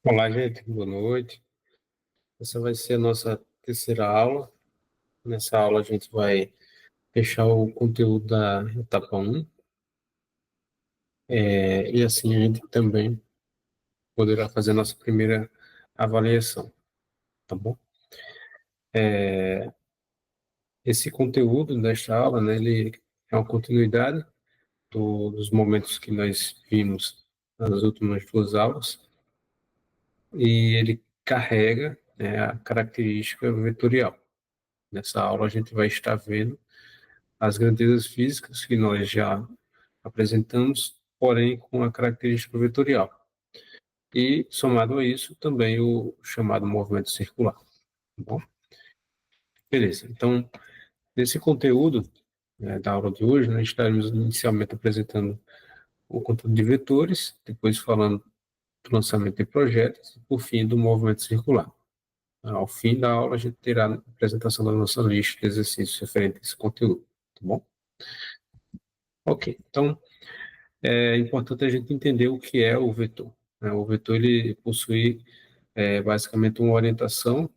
Olá, gente, boa noite. Essa vai ser a nossa terceira aula. Nessa aula, a gente vai fechar o conteúdo da etapa 1, e assim a gente também poderá fazer a nossa primeira avaliação, tá bom? Esse conteúdo desta aula, né, ele é uma continuidade dos momentos que nós vimos nas últimas duas aulas, e ele carrega, né, a característica vetorial. Nessa aula, a gente vai estar vendo as grandezas físicas que nós já apresentamos, porém com a característica vetorial. E, somado a isso, também o chamado movimento circular. Tá bom? Beleza. Então, nesse conteúdo, né, da aula de hoje, nós estaremos inicialmente apresentando o conteúdo de vetores, depois falando do lançamento de projetos, e, por fim, do movimento circular. Ao fim da aula, a gente terá a apresentação da nossa lista de exercícios referente a esse conteúdo. Tá bom? Ok. Então, é importante a gente entender o que é o vetor, né? O vetor ele possui basicamente uma orientação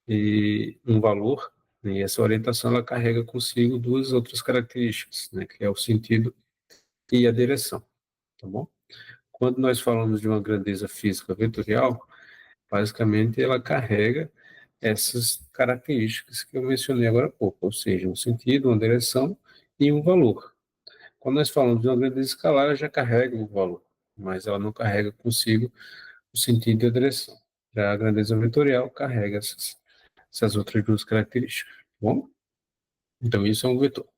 e um valor, né? E essa orientação ela carrega consigo duas outras características, né? Que é o sentido e a direção, tá bom? Quando nós falamos de uma grandeza física vetorial, basicamente ela carrega essas características que eu mencionei agora há pouco, ou seja, um sentido, uma direção e um valor. Quando nós falamos de uma grandeza escalar, ela já carrega o valor, mas ela não carrega consigo o sentido e a direção. Já a grandeza vetorial carrega essas outras duas características. Tá bom? Então, isso é um vetor.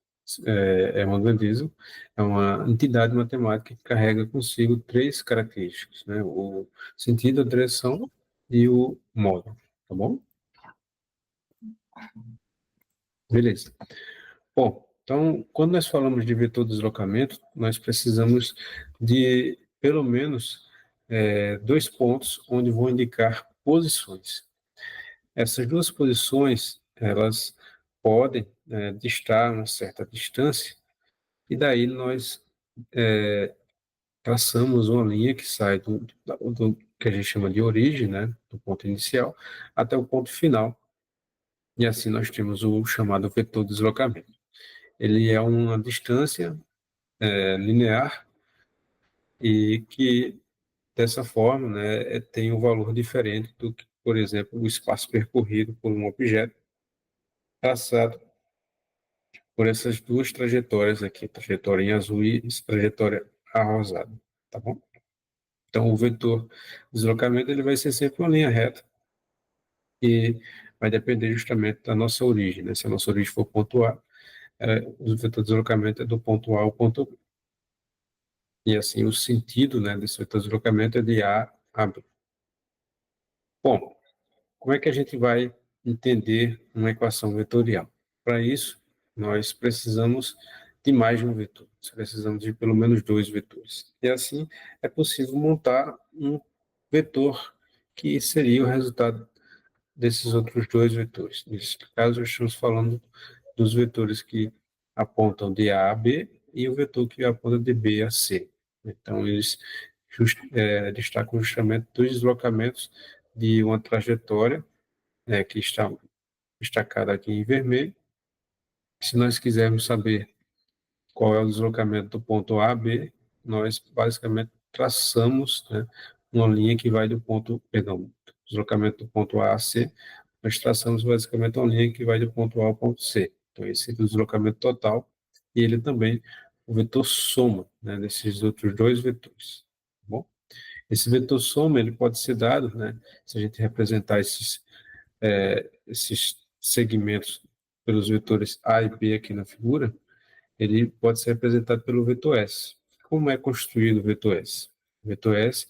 É uma grandeza, é uma entidade matemática que carrega consigo três características, né? O sentido, a direção e o modo. Tá bom? Beleza. Bom, então, quando nós falamos de vetor de deslocamento, nós precisamos de, pelo menos, dois pontos onde vão indicar posições. Essas duas posições, elas podem distar uma certa distância, e daí nós traçamos uma linha que sai do que a gente chama de origem, né, do ponto inicial, até o ponto final, e assim nós temos o chamado vetor de deslocamento. Ele é uma distância linear e que, dessa forma, né, tem um valor diferente do que, por exemplo, o espaço percorrido por um objeto traçado por essas duas trajetórias aqui, trajetória em azul e trajetória arrosada, tá bom? Então, o vetor de deslocamento ele vai ser sempre uma linha reta e vai depender justamente da nossa origem, né? Se a nossa origem for ponto A, o vetor de deslocamento é do ponto A ao ponto B. E assim, o sentido, né, desse vetor de deslocamento é de A a B. Bom, como é que a gente vai entender uma equação vetorial? Para isso, nós precisamos de mais de um vetor. Nós precisamos de pelo menos dois vetores. E assim é possível montar um vetor que seria o resultado desses outros dois vetores. Nesse caso, estamos falando dos vetores que apontam de A a B e o vetor que aponta de B a C. Então, eles destacam justamente dois deslocamentos de uma trajetória que está destacada aqui em vermelho. Se nós quisermos saber qual é o deslocamento do ponto A a B, nós basicamente traçamos, né, uma linha que vai do ponto, perdão, deslocamento do ponto A a C, nós traçamos basicamente uma linha que vai do ponto A ao ponto C. Então, esse é o deslocamento total, e ele também, o vetor soma, né, desses outros dois vetores. Tá bom? Esse vetor soma, ele pode ser dado, né, se a gente representar esses segmentos pelos vetores A e B aqui na figura, ele pode ser representado pelo vetor S. Como é construído o vetor S? O vetor S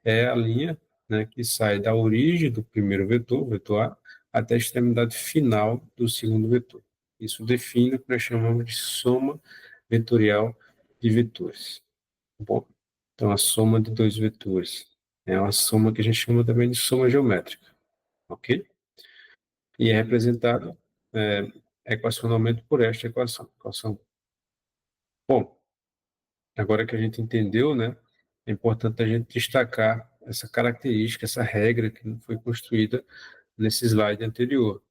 é a linha, né, que sai da origem do primeiro vetor, o vetor A, até a extremidade final do segundo vetor. Isso define o que nós chamamos de soma vetorial de vetores. Tá bom? Então, a soma de dois vetores é uma soma que a gente chama também de soma geométrica. Ok? E é representado equacionalmente por esta equação. Bom, agora que a gente entendeu, né, é importante a gente destacar essa característica, essa regra que foi construída nesse slide anterior.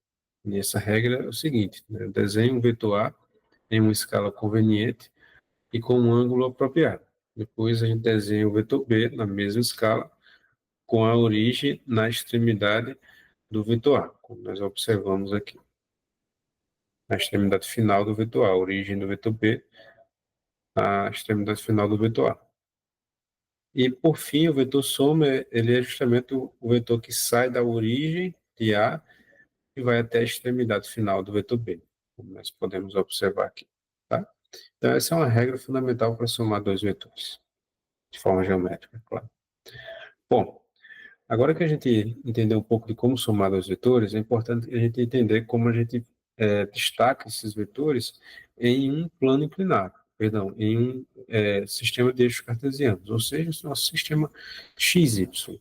E essa regra é o seguinte, né? Desenhe um vetor A em uma escala conveniente e com um ângulo apropriado. Depois a gente desenha o vetor B na mesma escala, com a origem na extremidade do vetor A, como nós observamos aqui. Na extremidade final do vetor A, a origem do vetor B, a extremidade final do vetor A. E, por fim, o vetor soma, ele é justamente o vetor que sai da origem de A e vai até a extremidade final do vetor B, como nós podemos observar aqui. Tá? Então, essa é uma regra fundamental para somar dois vetores, de forma geométrica, claro. Bom, agora que a gente entendeu um pouco de como somar dois vetores, é importante a gente entender como a gente destaca esses vetores em um plano inclinado, perdão, em um sistema de eixos cartesianos, ou seja, nosso sistema XY.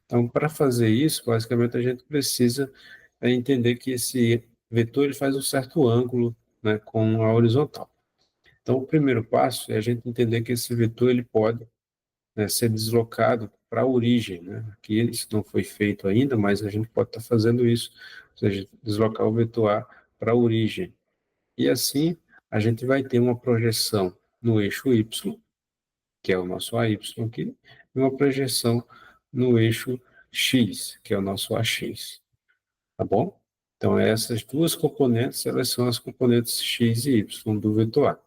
Então, para fazer isso, basicamente a gente precisa entender que esse vetor ele faz um certo ângulo, né, com a horizontal. Então, o primeiro passo é a gente entender que esse vetor ele pode, né, ser deslocado para a origem, né? Aqui isso não foi feito ainda, mas a gente pode estar fazendo isso, ou seja, deslocar o vetor A para a origem. E assim a gente vai ter uma projeção no eixo Y, que é o nosso AY aqui, e uma projeção no eixo X, que é o nosso AX, tá bom? Então, essas duas componentes, elas são as componentes X e Y do vetor A.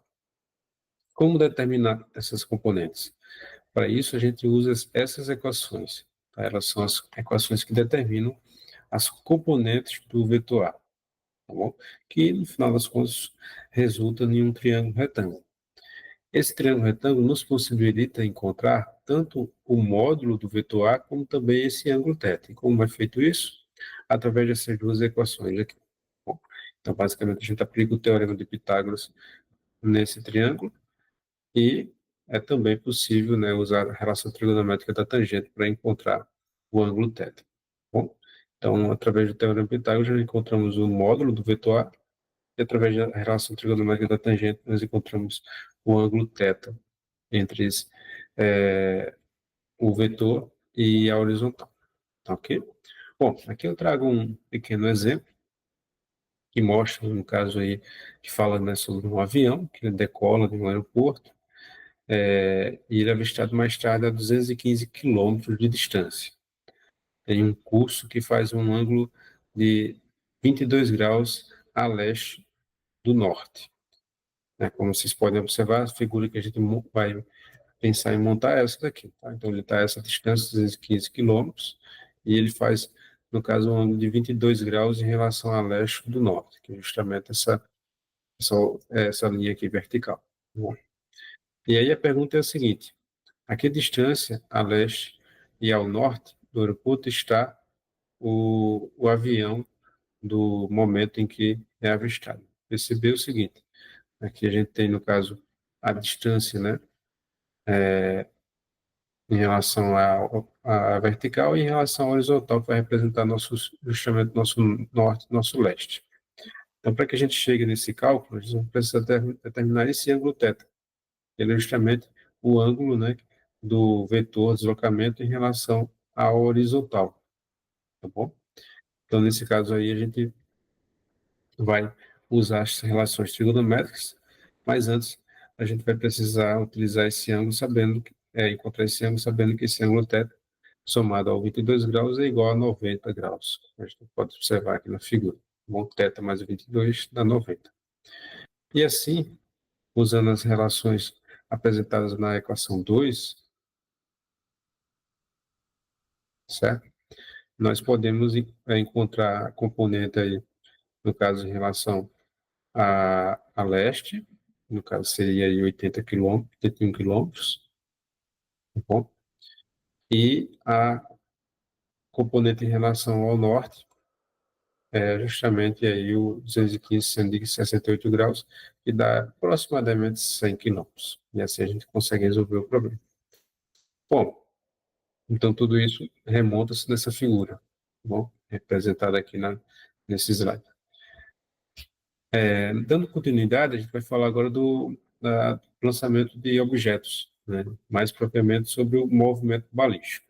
Como determinar essas componentes? Para isso, a gente usa essas equações. Tá? Elas são as equações que determinam as componentes do vetor A, tá bom? Que, no final das contas, resulta em um triângulo retângulo. Esse triângulo retângulo nos possibilita encontrar tanto o módulo do vetor A, como também esse ângulo θ. E como é feito isso? Através dessas duas equações aqui. Bom, então, basicamente, a gente aplica o teorema de Pitágoras nesse triângulo e é também possível, né, usar a relação trigonométrica da tangente para encontrar o ângulo θ. Bom, então, através do teorema de Pitágoras, nós encontramos o módulo do vetor A e através da relação trigonométrica da tangente, nós encontramos o ângulo θ entre o vetor e a horizontal. Tá ok? Bom, aqui eu trago um pequeno exemplo que mostra, no caso aí, que fala, né, sobre um avião que decola de um aeroporto e ele é avistado mais tarde a 215 quilômetros de distância. Tem um curso que faz um ângulo de 22 graus a leste do norte. Como vocês podem observar, a figura que a gente vai pensar em montar é essa daqui. Tá? Então, ele está a essa distância, 215 quilômetros, e ele faz, no caso, um ângulo de 22 graus em relação a leste do norte, que é justamente essa linha aqui vertical. Bom, e aí a pergunta é a seguinte: a que distância a leste e ao norte do aeroporto está o avião do momento em que é avistado? Perceber o seguinte: aqui a gente tem, no caso, a distância, né, em relação à vertical e em relação à horizontal, que vai representar justamente nosso norte, nosso leste. Então, para que a gente chegue nesse cálculo, a gente precisa determinar esse ângulo θ. Ele é justamente o ângulo, né, do vetor deslocamento em relação à horizontal, tá bom? Então, nesse caso aí, a gente vai usar as relações trigonométricas, mas antes a gente vai precisar utilizar esse ângulo encontrar esse ângulo sabendo que esse ângulo θ somado ao 22 graus é igual a 90 graus. A gente pode observar aqui na figura. Bom, θ mais 22 dá 90. E assim, usando as relações apresentadas na equação 2, certo? Nós podemos encontrar a componente aí, no caso, em relação a leste, no caso seria aí 80 quilômetros, 81 quilômetros, tá bom? E a componente em relação ao norte é justamente aí o 215 sendo de 68 graus, que dá aproximadamente 100 quilômetros. E assim a gente consegue resolver o problema. Bom, então tudo isso remonta-se nessa figura, tá bom? Representada aqui nesse slide. Dando continuidade, a gente vai falar agora do lançamento de objetos, né? Mais propriamente sobre o movimento balístico.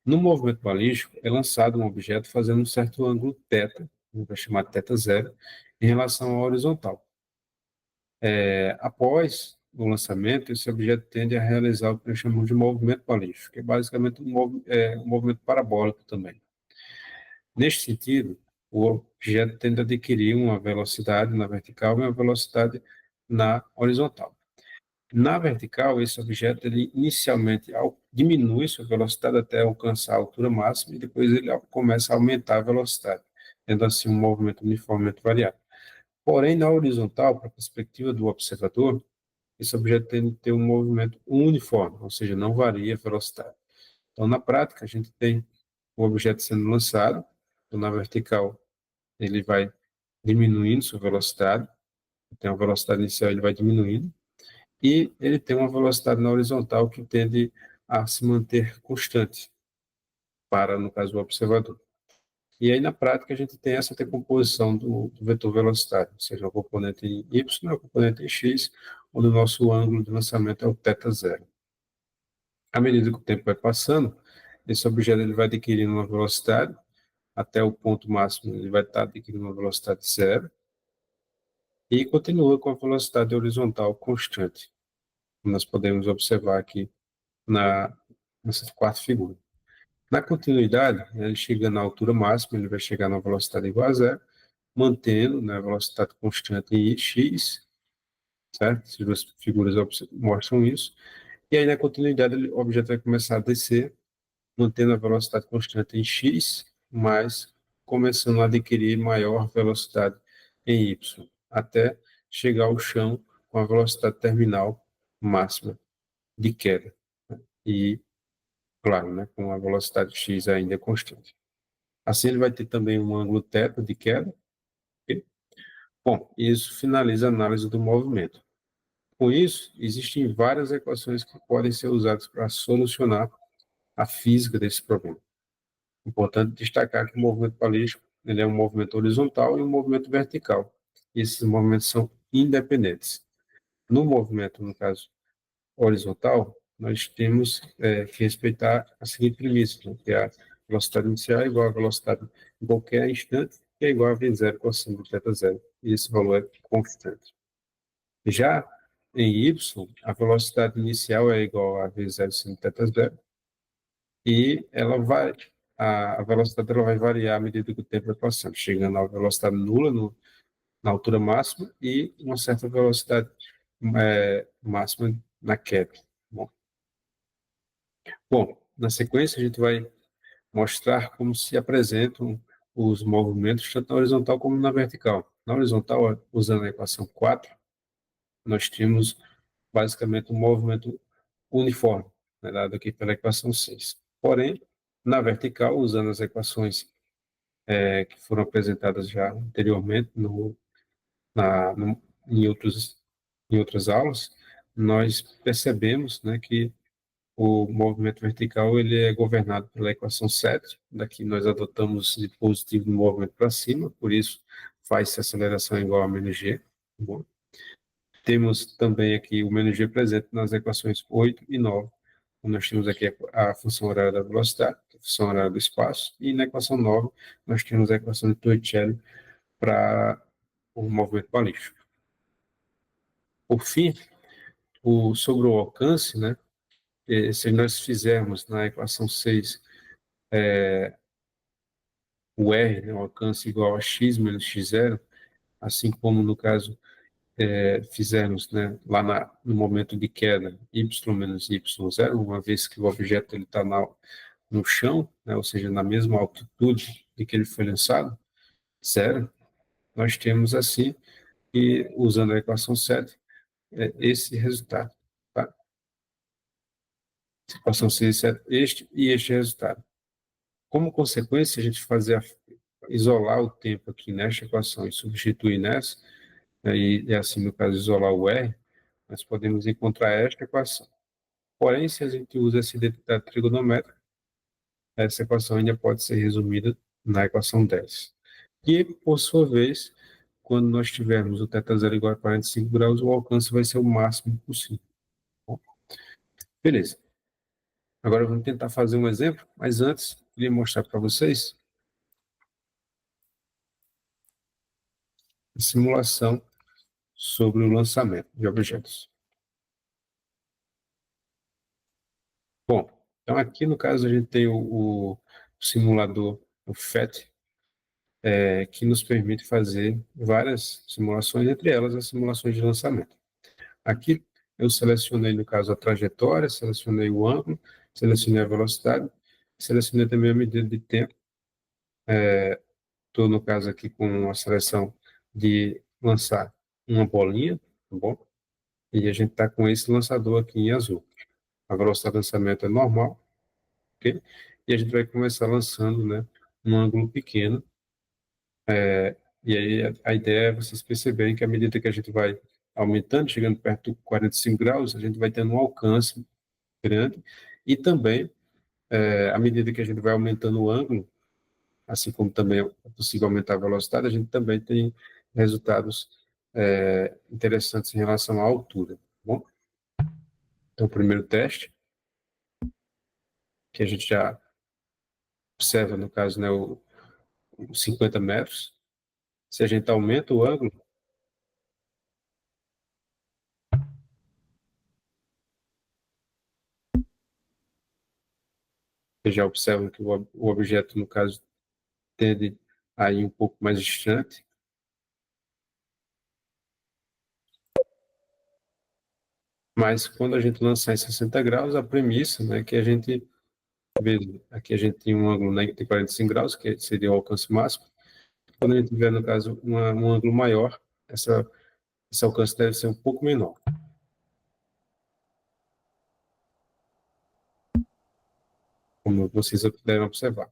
No movimento balístico, é lançado um objeto fazendo um certo ângulo θ, vai chamar θ zero, em relação ao horizontal. Após o lançamento, esse objeto tende a realizar o que nós chamamos de movimento balístico, que é basicamente um movimento parabólico também. Neste sentido, o objeto tende a adquirir uma velocidade na vertical e uma velocidade na horizontal. Na vertical, esse objeto, ele inicialmente diminui sua velocidade até alcançar a altura máxima e depois ele começa a aumentar a velocidade, tendo assim um movimento uniformemente variado. Porém, na horizontal, para a perspectiva do observador, esse objeto tem que ter um movimento uniforme, ou seja, não varia a velocidade. Então, na prática, a gente tem o objeto sendo lançado, então, na vertical, ele vai diminuindo sua velocidade, tem uma velocidade inicial, ele vai diminuindo, e ele tem uma velocidade na horizontal que tende a se manter constante para, no caso, o observador. E aí, na prática, a gente tem essa decomposição do vetor velocidade, ou seja, o componente em y e o componente em x, onde o nosso ângulo de lançamento é o θ zero. À medida que o tempo vai passando, esse objeto ele vai adquirindo uma velocidade, até o ponto máximo ele vai estar adquirindo uma velocidade zero, e continua com a velocidade horizontal constante. Nós podemos observar aqui nessa quarta figura. Na continuidade, ele chega na altura máxima, ele vai chegar na velocidade igual a zero, mantendo, né, a velocidade constante em x, certo? Essas duas figuras mostram isso. E aí, na continuidade, o objeto vai começar a descer, mantendo a velocidade constante em x, mas começando a adquirir maior velocidade em y, até chegar ao chão com a velocidade terminal máxima de queda. E, claro, né, com a velocidade x ainda constante. Assim, ele vai ter também um ângulo θ de queda. Okay? Bom, isso finaliza a análise do movimento. Com isso, existem várias equações que podem ser usadas para solucionar a física desse problema. Importante destacar que o movimento balístico ele é um movimento horizontal e um movimento vertical. E esses movimentos são independentes. No movimento, no caso horizontal, nós temos que respeitar a seguinte premissa, né, que a velocidade inicial é igual à velocidade em qualquer instante, que é igual a v0 cosseno de θ zero. E esse valor é constante. Já em y, a velocidade inicial é igual a v0 sin θ zero, e a velocidade ela vai variar à medida que o tempo vai passando, chegando à velocidade nula na altura máxima e uma certa velocidade máxima na queda. Bom, na sequência a gente vai mostrar como se apresentam os movimentos tanto na horizontal como na vertical. Na horizontal, usando a equação 4, nós temos basicamente um movimento uniforme, né, dado aqui pela equação 6. Porém, na vertical, usando as equações que foram apresentadas já anteriormente na, no, em outras aulas, nós percebemos, né, que o movimento vertical ele é governado pela equação 7. Daqui nós adotamos o dispositivo do movimento para cima, por isso faz-se aceleração igual a menos g. Bom. Temos também aqui o menos g presente nas equações 8 e 9. Nós temos aqui a função horária da velocidade, a função horária do espaço, e na equação 9 nós temos a equação de Torricelli para o movimento balístico. Por fim, sobre o alcance, né, se nós fizermos na equação 6 o R, né, o alcance igual a x menos x0, assim como no caso fizermos, né, lá no momento de queda y menos y0, uma vez que o objeto está no chão, né, ou seja, na mesma altitude de que ele foi lançado, zero, nós temos assim, e usando a equação 7, esse resultado. Tá? A equação 6 é este e este resultado. Como consequência, a gente isolar o tempo aqui nesta equação e substituir nessa, né, e assim, no caso, isolar o R, nós podemos encontrar esta equação. Porém, se a gente usa essa identidade trigonométrica, essa equação ainda pode ser resumida na equação 10. E, por sua vez, quando nós tivermos o θ0 igual a 45 graus, o alcance vai ser o máximo possível. Bom, beleza. Agora vamos tentar fazer um exemplo, mas antes, queria mostrar para vocês a simulação sobre o lançamento de objetos. Bom, então aqui no caso a gente tem o simulador, o FET, que nos permite fazer várias simulações, entre elas as simulações de lançamento. Aqui eu selecionei, no caso, a trajetória, selecionei o ângulo, selecionei a velocidade, selecionei também a medida de tempo. Estou, no caso, aqui com a seleção de lançar uma bolinha, tá bom? E a gente está com esse lançador aqui em azul. A velocidade de lançamento é normal, ok? E a gente vai começar lançando, né, um ângulo pequeno. E aí a ideia é vocês perceberem que à medida que a gente vai aumentando, chegando perto de 45 graus, a gente vai tendo um alcance grande. E também, à medida que a gente vai aumentando o ângulo, assim como também é possível aumentar a velocidade, a gente também tem resultados interessantes em relação à altura. Tá bom? Então, o primeiro teste, que a gente já observa, no caso, né, os 50 metros, se a gente aumenta o ângulo, você já observa que o objeto, no caso, tende a ir um pouco mais distante, mas quando a gente lançar em 60 graus, a premissa, né, que a gente, veja, aqui a gente tem um ângulo, né, de 45 graus, que seria o alcance máximo. Quando a gente tiver, no caso, um ângulo maior, esse alcance deve ser um pouco menor, como vocês puderam observar.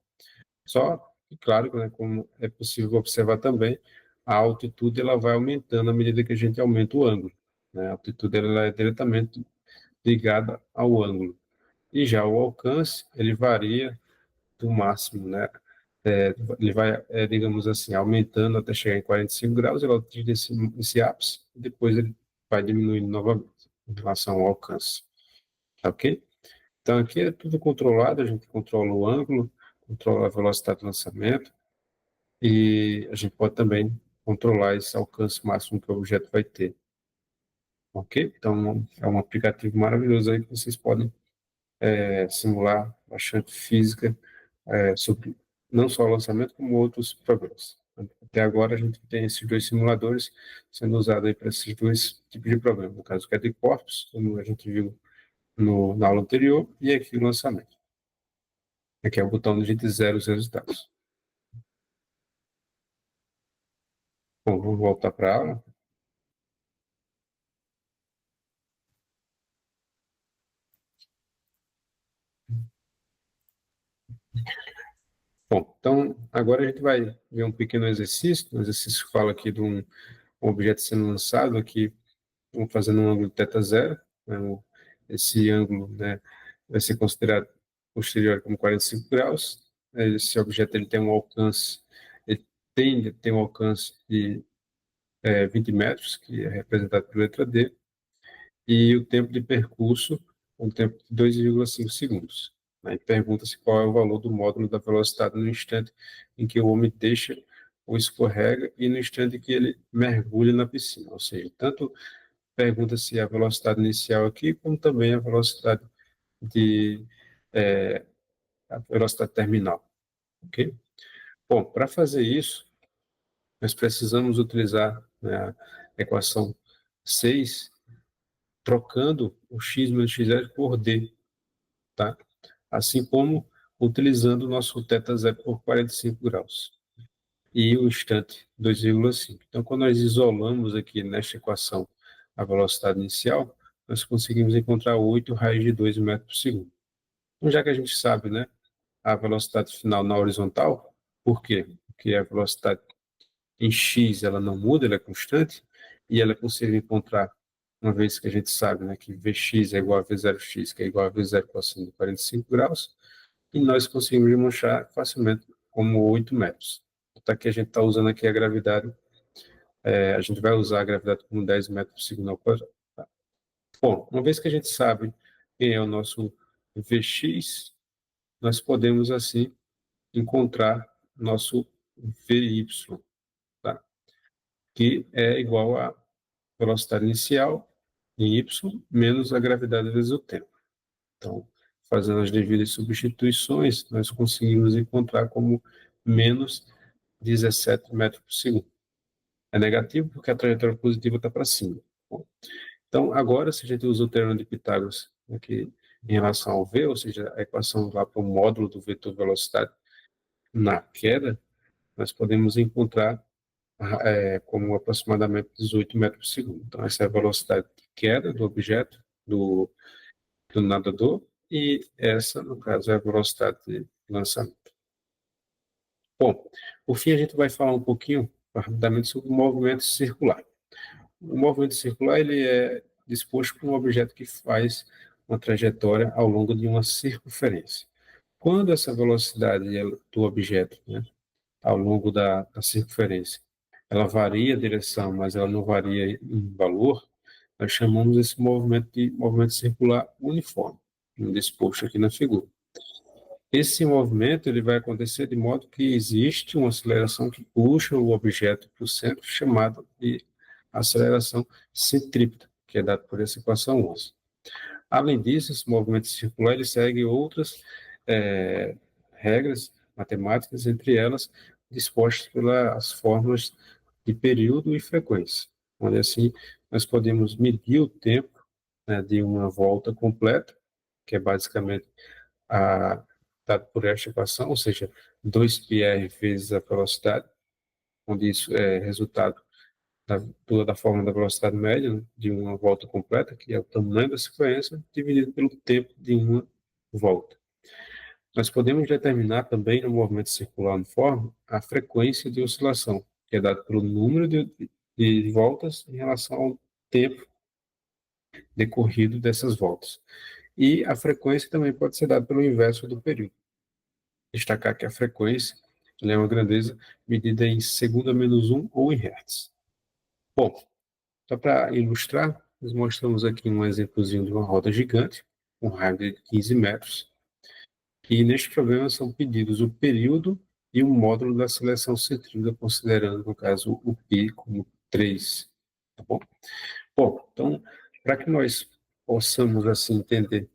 Só que, claro, né, como é possível observar também, a altitude ela vai aumentando à medida que a gente aumenta o ângulo. Né? A altitude ela é diretamente ligada ao ângulo. E já o alcance, ele varia do máximo, né? Ele vai, digamos assim, aumentando até chegar em 45 graus, ele atinge esse ápice, e depois ele vai diminuindo novamente em relação ao alcance. Tá ok? Então, aqui é tudo controlado, a gente controla o ângulo, controla a velocidade do lançamento, e a gente pode também controlar esse alcance máximo que o objeto vai ter. Ok? Então, é um aplicativo maravilhoso aí que vocês podem simular bastante física sobre não só o lançamento, como outros problemas. Até agora, a gente tem esses dois simuladores sendo usados aí para esses dois tipos de problemas. No caso, o que é de corpos, como a gente viu na aula anterior, e aqui o lançamento. Aqui é o botão onde a gente zera os resultados. Bom, vamos voltar para a aula. Bom, então agora a gente vai ver um pequeno exercício. O exercício fala aqui de um objeto sendo lançado aqui, vamos fazendo um ângulo θ zero. Né, esse ângulo, né, vai ser considerado posterior como 45 graus. Esse objeto ele tem um alcance, ele tende a ter um alcance de 20 metros, que é representado pela letra D, e o tempo de percurso, um tempo de 2,5 segundos. Aí pergunta-se qual é o valor do módulo da velocidade no instante em que o homem deixa ou escorrega e no instante em que ele mergulha na piscina. Ou seja, tanto pergunta-se a velocidade inicial aqui, como também de, é, a velocidade terminal. Ok? Bom, para fazer isso, nós precisamos utilizar, né, a equação 6, trocando o x menos x0 por d, tá? Assim como utilizando o nosso θ0 por 45 graus e o instante 2,5. Então, quando nós isolamos aqui nesta equação a velocidade inicial, nós conseguimos encontrar 8 raios de 2 metros por segundo. Então, já que a gente sabe, né, a velocidade final na horizontal, por quê? Porque a velocidade em x ela não muda, ela é constante, e ela é possível encontrar, uma vez que a gente sabe, né, que Vx é igual a V0x, que é igual a V0 cosseno de 45 graus, e nós conseguimos demonstrar facilmente como 8 metros. Então, aqui a gente está usando aqui a gravidade, a gente vai usar a gravidade como 10 metros por segundo ao quadrado. Tá? Bom, uma vez que a gente sabe quem é o nosso Vx, nós podemos, assim, encontrar nosso Vy, tá? Que é igual a velocidade inicial em y menos a gravidade vezes o tempo. Então, fazendo as devidas substituições, nós conseguimos encontrar como menos 17 metros por segundo. É negativo porque a trajetória positiva está para cima. Bom, então, agora, se a gente usa o teorema de Pitágoras aqui em relação ao v, ou seja, a equação lá para o módulo do vetor velocidade na queda, nós podemos encontrar como aproximadamente 18 metros por segundo. Então, essa é a velocidade de queda do objeto, do nadador, e essa, no caso, é a velocidade de lançamento. Bom, por fim, a gente vai falar um pouquinho, rapidamente, sobre o movimento circular. O movimento circular ele é disposto por um objeto que faz uma trajetória ao longo de uma circunferência. Quando essa velocidade do objeto, né, ao longo da circunferência, ela varia a direção, mas ela não varia em valor, nós chamamos esse movimento de movimento circular uniforme, disposto aqui na figura. Esse movimento ele vai acontecer de modo que existe uma aceleração que puxa o objeto para o centro, chamada de aceleração centrípeta, que é dada por essa equação 11. Além disso, esse movimento circular ele segue outras regras matemáticas, entre elas dispostas pelas fórmulas de período e frequência, onde assim nós podemos medir o tempo, né, de uma volta completa, que é basicamente dado por esta equação, ou seja, 2πr vezes a velocidade, onde isso é resultado da fórmula da velocidade média, né, de uma volta completa, que é o tamanho da sequência, dividido pelo tempo de uma volta. Nós podemos determinar também no movimento circular uniforme a frequência de oscilação, que é dado pelo número de voltas em relação ao tempo decorrido dessas voltas. E a frequência também pode ser dada pelo inverso do período. Destacar que a frequência é uma grandeza medida em segundo a menos 1 ou em hertz. Bom, só para ilustrar, nós mostramos aqui um exemplozinho de uma roda gigante, com raio de 15 metros, e neste problema são pedidos o período e o módulo da seleção centrífuga, considerando, no caso, o π como 3. Tá bom? Bom, então, para que nós possamos, assim, entender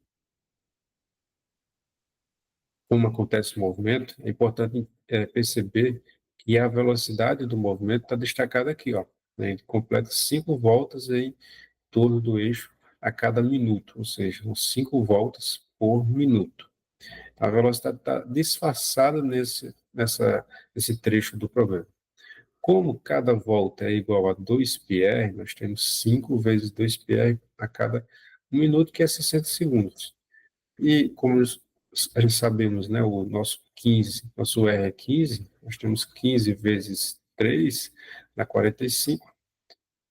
como acontece o movimento, é importante perceber que a velocidade do movimento está destacada aqui, ó, né? Ele completa 5 voltas em torno do eixo a cada minuto, ou seja, 5 voltas por minuto. A velocidade está disfarçada nesse trecho do problema. Como cada volta é igual a 2πr, nós temos 5 vezes 2πr a cada 1 minuto, que é 60 segundos. E como a gente sabemos, né, o nosso R é 15, nós temos 15 vezes 3 dá 45,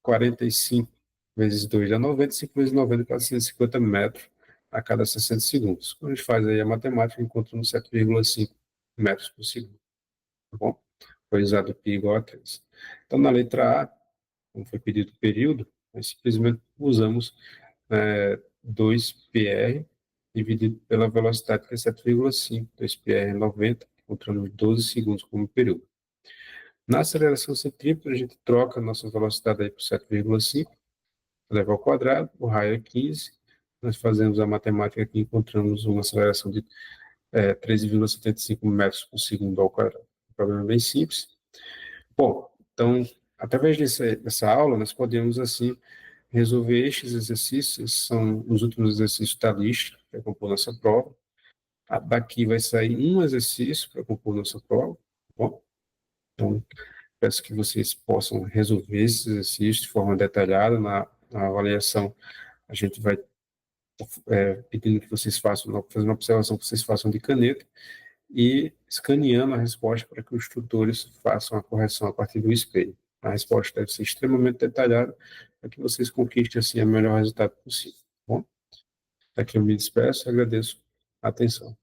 45 vezes 2 dá 90, 5 vezes 90 dá 150 metros a cada 60 segundos. Quando a gente faz aí a matemática, encontramos 7,5 metros por segundo. Tá bom? Foi usado π igual a 3. Então, na letra A, como foi pedido o período, nós simplesmente usamos 2πr dividido pela velocidade, que é 7,5. 2πr é 90, encontramos 12 segundos como período. Na aceleração centrípeta, a gente troca a nossa velocidade aí por 7,5, eleva ao quadrado, o raio é 15, nós fazemos a matemática aqui, encontramos uma aceleração de 13,75 metros por segundo ao quadrado. Um problema bem simples. Bom, então, através dessa aula, nós podemos, assim, resolver estes exercícios, são os últimos exercícios da lista para compor nossa prova. Daqui vai sair um exercício para compor nossa prova, tá bom? Então, peço que vocês possam resolver esses exercícios de forma detalhada. Na avaliação, a gente vai pedindo que vocês façam, fazendo uma observação que vocês façam de caneta e escaneando a resposta para que os tutores façam a correção a partir do espelho. A resposta deve ser extremamente detalhada para que vocês conquistem, assim, o melhor resultado possível. Tá bom? Aqui eu me despeço e agradeço a atenção.